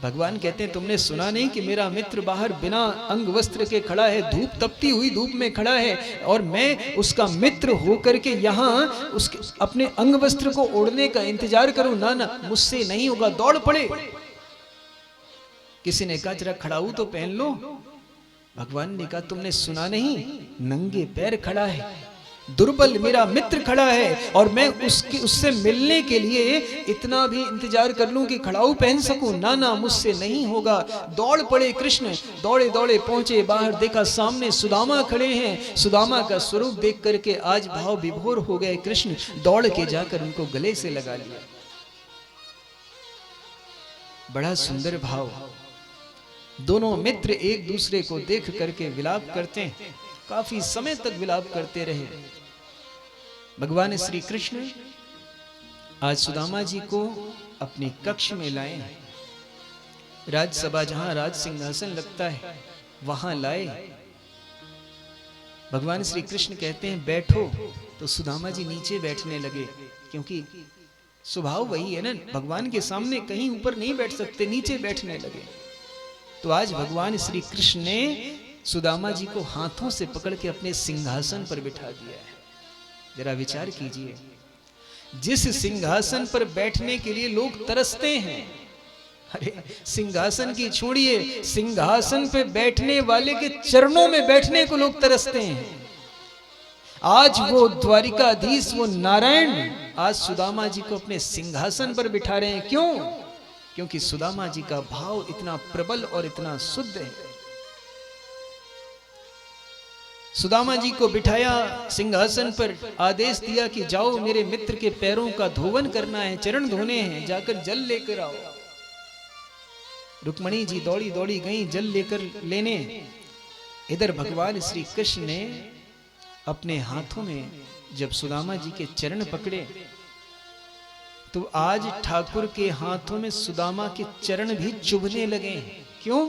भगवान कहते हैं तुमने सुना नहीं कि मेरा मित्र बाहर बिना अंग वस्त्र के खड़ा है, धूप तपती हुई धूप में खड़ा है, और मैं उसका मित्र होकर के यहाँ उसके अपने अंग वस्त्र को ओढ़ने का इंतजार करूं? ना ना, मुझसे नहीं होगा। दौड़ पड़े। किसी ने कहा जरा खड़ाऊ तो पहन लो। भगवान ने कहा तुमने सुना नहीं, नंगे पैर खड़ा है, दुर्बल मेरा मित्र खड़ा है, और मैं उससे मिलने के लिए इतना भी इंतजार कर लूं कि खड़ाऊ पहन सकूं? ना ना, मुझसे नहीं होगा। दौड़ पड़े कृष्ण, दौड़े दौड़े पहुंचे बाहर, देखा सामने सुदामा खड़े हैं। सुदामा का स्वरूप देख करके आज भाव विभोर हो गए कृष्ण। दौड़ के जाकर उनको गले से लगा लिया। बड़ा सुंदर भाव। दोनों मित्र एक दूसरे को देख करके विलाप करते हैं। काफी समय तक विलाप करते रहे। भगवान श्री कृष्ण आज सुदामा जी को अपने कक्ष में लाए। राजसभा जहां राज सिंहासन लगता है वहां लाए। भगवान श्री कृष्ण कहते हैं बैठो, तो सुदामा जी नीचे बैठने लगे, क्योंकि स्वभाव वही है ना, भगवान के सामने कहीं ऊपर नहीं बैठ सकते, नीचे बैठने लगे। तो आज भगवान श्री कृष्ण ने सुदामा जी को हाथों से पकड़ के अपने सिंहासन पर बिठा दिया है। जरा विचार कीजिए, जिस सिंहासन पर बैठने के लिए लोग तरसते हैं, अरे सिंहासन की छोड़िए, सिंहासन पे बैठने वाले के चरणों में बैठने को लोग तरसते हैं। आज वो द्वारिकाधीश, वो नारायण आज सुदामा जी को अपने सिंहासन पर बिठा रहे हैं। क्यों? क्योंकि सुदामा जी का भाव इतना प्रबल और इतना शुद्ध है। सुदामा जी को बिठाया सिंहासन पर, आदेश दिया कि जाओ मेरे मित्र के पैरों का धोवन करना है, चरण धोने हैं, जाकर जल लेकर आओ। रुक्मणी जी दौड़ी दौड़ी गई जल लेकर लेने। इधर भगवान श्री कृष्ण ने अपने हाथों में जब सुदामा जी के चरण पकड़े, तो आज ठाकुर के हाथों में सुदामा के चरण भी चुभने लगे। क्यों?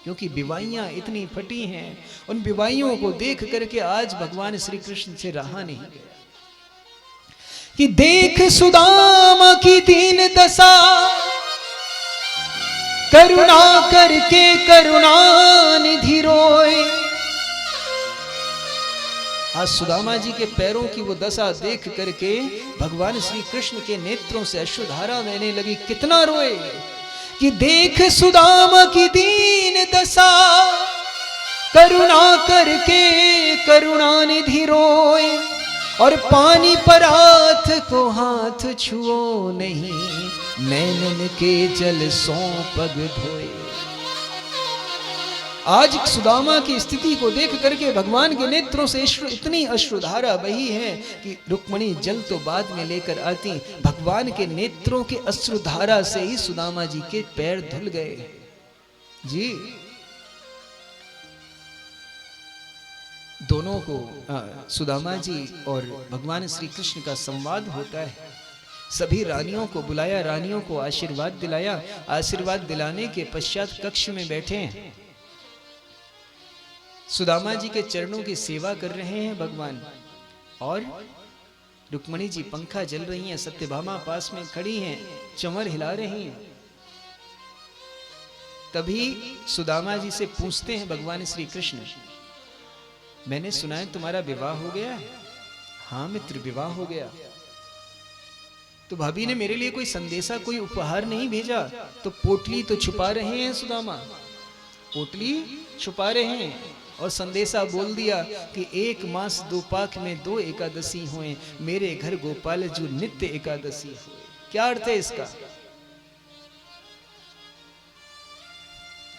क्योंकि विवाहियां इतनी फटी हैं। उन विवाहियों को देख करके आज भगवान श्री कृष्ण से रहा नहीं गया कि देख सुदामा की दीन दशा, करुणा करके करुणा निधि रोए। आज सुदामा जी के पैरों की वो दशा देख करके भगवान श्री कृष्ण के नेत्रों से अश्रुधारा बहने लगी। कितना रोए कि देख सुदामा की दीन दशा, करुणा करके करुणा निधि रोए, और पानी पर हाथ को हाथ छुओ नहीं, नैनन के जल सो पग धोए। आज सुदामा की स्थिति को देख करके भगवान के नेत्रों से इतनी अश्रुधारा बही है कि रुक्मणी जल तो बाद में लेकर आती, भगवान के नेत्रों के अश्रुधारा से ही सुदामा जी के पैर धुल गए। जी, दोनों को सुदामा जी और भगवान श्री कृष्ण का संवाद होता है। सभी रानियों को बुलाया, रानियों को आशीर्वाद दिलाया। आशीर्वाद दिलाने के पश्चात कक्ष में बैठे हैं। सुदामा जी के चरणों की सेवा कर रहे हैं भगवान, और रुक्मणी जी पंखा जल रही हैं, सत्यभामा पास में खड़ी हैं, चमर हिला रही हैं। तभी सुदामा जी से पूछते हैं भगवान श्री कृष्ण, मैंने सुना है तुम्हारा विवाह हो गया है? हाँ मित्र, विवाह हो गया। तो भाभी ने मेरे लिए कोई संदेशा, कोई उपहार नहीं भेजा? तो पोटली तो छुपा रहे हैं सुदामा, पोटली छुपा रहे हैं, और संदेशा बोल दिया कि 1 मास 2 पाख में 2 एकादशी हुए, मेरे घर गोपाल जो नित्य एकादशी हुए। क्या अर्थ है इसका?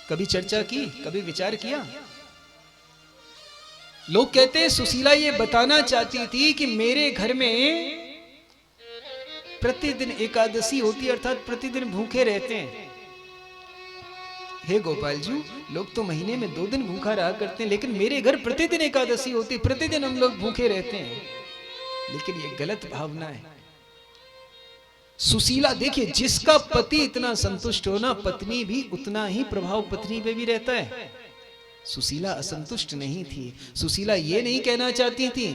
कभी चर्चा की, कभी विचार किया? लोग कहते हैं सुशीला ये बताना चाहती थी कि मेरे घर में प्रतिदिन एकादशी होती है, अर्थात प्रतिदिन भूखे रहते हैं। हे गोपाल जी, लोग तो महीने में 2 दिन भूखा रहा करते हैं, लेकिन मेरे घर प्रतिदिन एकादशी होती है, प्रतिदिन हम लोग भूखे रहते हैं। लेकिन ये गलत भावना है। सुशीला देखिए, जिसका पति इतना संतुष्ट हो ना, पत्नी भी उतना ही प्रभाव पत्नी पे भी रहता है। सुशीला असंतुष्ट नहीं थी। सुशीला ये नहीं कहना चाहती थी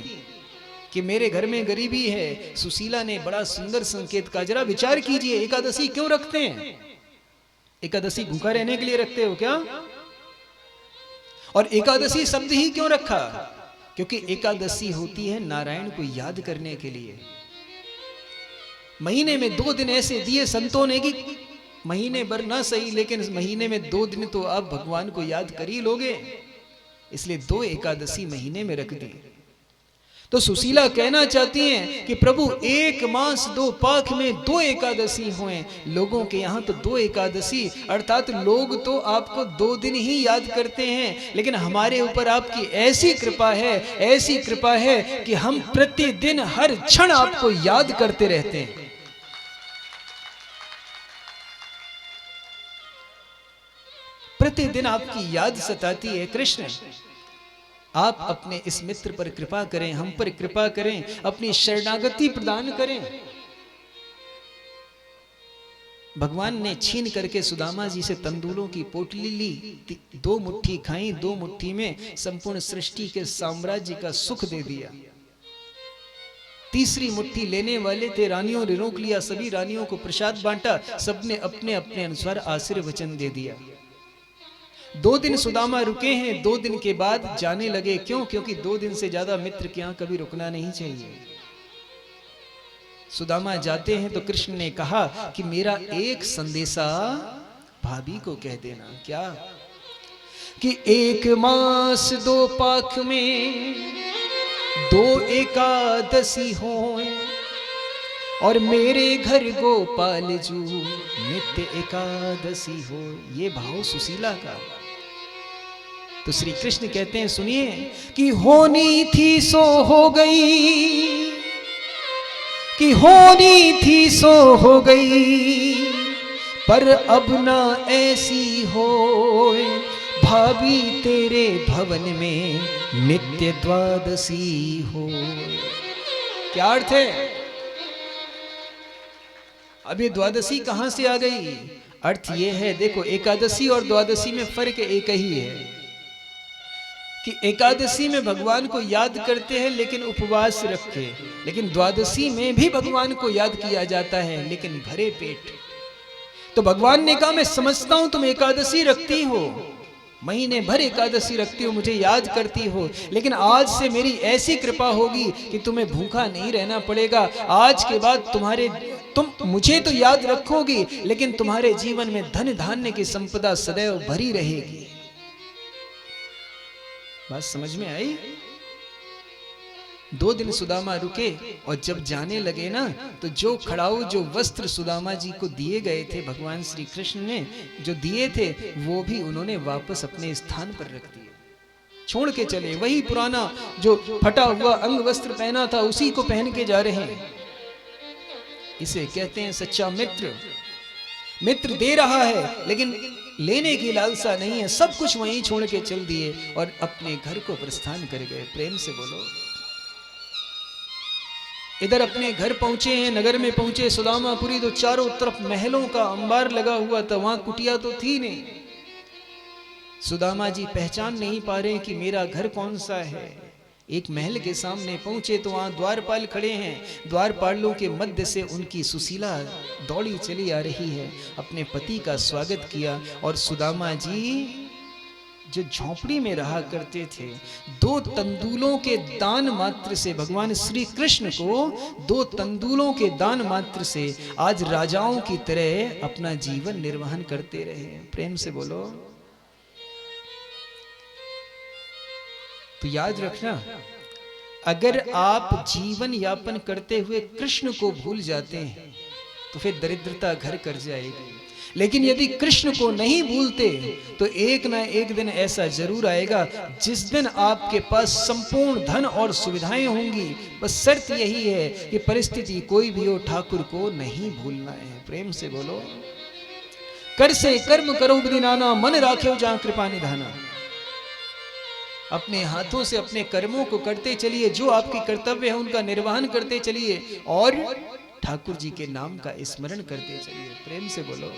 कि मेरे घर में गरीबी है। सुशीला ने बड़ा सुंदर संकेत का, जरा विचार कीजिए, एकादशी क्यों रखते हैं? एकादशी भूखा रहने के लिए रखते हो क्या? और एकादशी शब्द ही क्यों रखा? क्योंकि एकादशी होती है नारायण को याद करने के लिए। महीने में 2 दिन ऐसे दिए संतों ने कि महीने भर ना सही, लेकिन महीने में 2 दिन तो आप भगवान को याद कर ही लोगे, इसलिए 2 एकादशी महीने में रख दी। तो सुशीला कहना चाहती हैं कि प्रभु 1 मास 2 पाख में 2 एकादशी हुए। लोगों के यहाँ तो 2 एकादशी, अर्थात लोग तो आपको 2 दिन ही याद करते हैं, लेकिन हमारे ऊपर आपकी ऐसी कृपा है, ऐसी कृपा है कि हम प्रतिदिन हर क्षण आपको याद करते रहते हैं। प्रतिदिन आपकी याद सताती है। कृष्ण, आप अपने इस मित्र पर कृपा करें, हम पर कृपा करें, अपनी शरणागति प्रदान करें। भगवान ने छीन करके सुदामा जी से तंदूलों की पोटली ली, 2 मुट्ठी खाई, 2 मुट्ठी में संपूर्ण सृष्टि के साम्राज्य का सुख दे दिया। तीसरी मुट्ठी लेने वाले थे, रानियों ने रोक लिया, सभी रानियों को प्रसाद बांटा, सबने अपने अपने अनुसार आशीर्वचन दे दिया। 2 दिन सुदामा रुके हैं, 2 दिन के बाद जाने लगे। क्यों? क्योंकि 2 दिन से ज्यादा मित्र के यहाँ कभी रुकना नहीं चाहिए। सुदामा जाते हैं तो कृष्ण ने कहा कि मेरा एक संदेशा भाभी को कह देना। क्या? कि 1 मास 2 पाख में 2 एकादशी होए, और मेरे घर गोपाल जू नित्य एकादशी हो। ये भाव सुशीला का। तो श्री कृष्ण कहते हैं, सुनिए, कि होनी थी सो हो गई, कि होनी थी सो हो गई, पर अब ना ऐसी हो, भाभी तेरे भवन में नित्य द्वादशी हो। क्या अर्थ है? अब ये द्वादशी कहां से आ गई? अर्थ ये है, देखो, एकादशी और द्वादशी में फर्क एक ही है कि एकादशी में भगवान को याद करते हैं लेकिन उपवास रख के, लेकिन द्वादशी में भी भगवान को याद किया जाता है लेकिन भरे पेट। तो भगवान ने कहा, मैं समझता हूं तुम एकादशी रखती हो, महीने भर एकादशी रखती हो, मुझे याद करती हो, लेकिन आज से मेरी ऐसी कृपा होगी कि तुम्हें भूखा नहीं रहना पड़ेगा। आज के बाद तुम मुझे तो याद रखोगी, लेकिन तुम्हारे जीवन में धन धान्य की संपदा सदैव भरी रहेगी। बात समझ में आई? 2 दिन सुदामा रुके, और जब जाने लगे ना, तो जो खड़ाऊ, जो वस्त्र सुदामा जी को दिए गए थे भगवान श्री कृष्ण ने जो दिए थे, वो भी उन्होंने वापस अपने स्थान पर रख दिए, छोड़ के चले। वही पुराना जो फटा हुआ अंग वस्त्र पहना था, उसी को पहन के जा रहे हैं। इसे कहते हैं सच्चा मित्र। मित्र दे रहा है लेकिन लेने की लालसा नहीं है, सब कुछ वहीं छोड़ के चल दिए और अपने घर को प्रस्थान कर गए। प्रेम से बोलो। इधर अपने घर पहुंचे हैं, नगर में पहुंचे सुदामापुरी, तो चारों तरफ महलों का अंबार लगा हुआ था, वहां कुटिया तो थी नहीं। सुदामा जी पहचान नहीं पा रहे कि मेरा घर कौन सा है। एक महल के सामने पहुंचे तो वहां द्वारपाल खड़े हैं। द्वारपालों के मध्य से उनकी सुशीला दौड़ी चली आ रही है, अपने पति का स्वागत किया। और सुदामा जी जो झोंपड़ी में रहा करते थे, 2 तंदूलों के दान मात्र से, भगवान श्री कृष्ण को 2 तंदूलों के दान मात्र से आज राजाओं की तरह अपना जीवन निर्वहन करते रहे। प्रेम से बोलो। तो याद रखना, अगर आप जीवन यापन करते हुए कृष्ण को भूल जाते हैं तो फिर दरिद्रता घर कर जाएगी। लेकिन यदि कृष्ण को नहीं भूलते तो एक ना एक दिन ऐसा जरूर आएगा जिस दिन आपके पास संपूर्ण धन और सुविधाएं होंगी। बस शर्त यही है कि परिस्थिति कोई भी हो, ठाकुर को नहीं भूलना है। प्रेम से बोलो, कर से कर्म करो बदिनाना, मन राख्यो जहां कृपा निधाना। अपने हाथों से अपने कर्मों को करते चलिए, जो आपके कर्तव्य है उनका निर्वहन करते चलिए और ठाकुर जी के नाम का स्मरण करते चलिए। प्रेम से बोलो।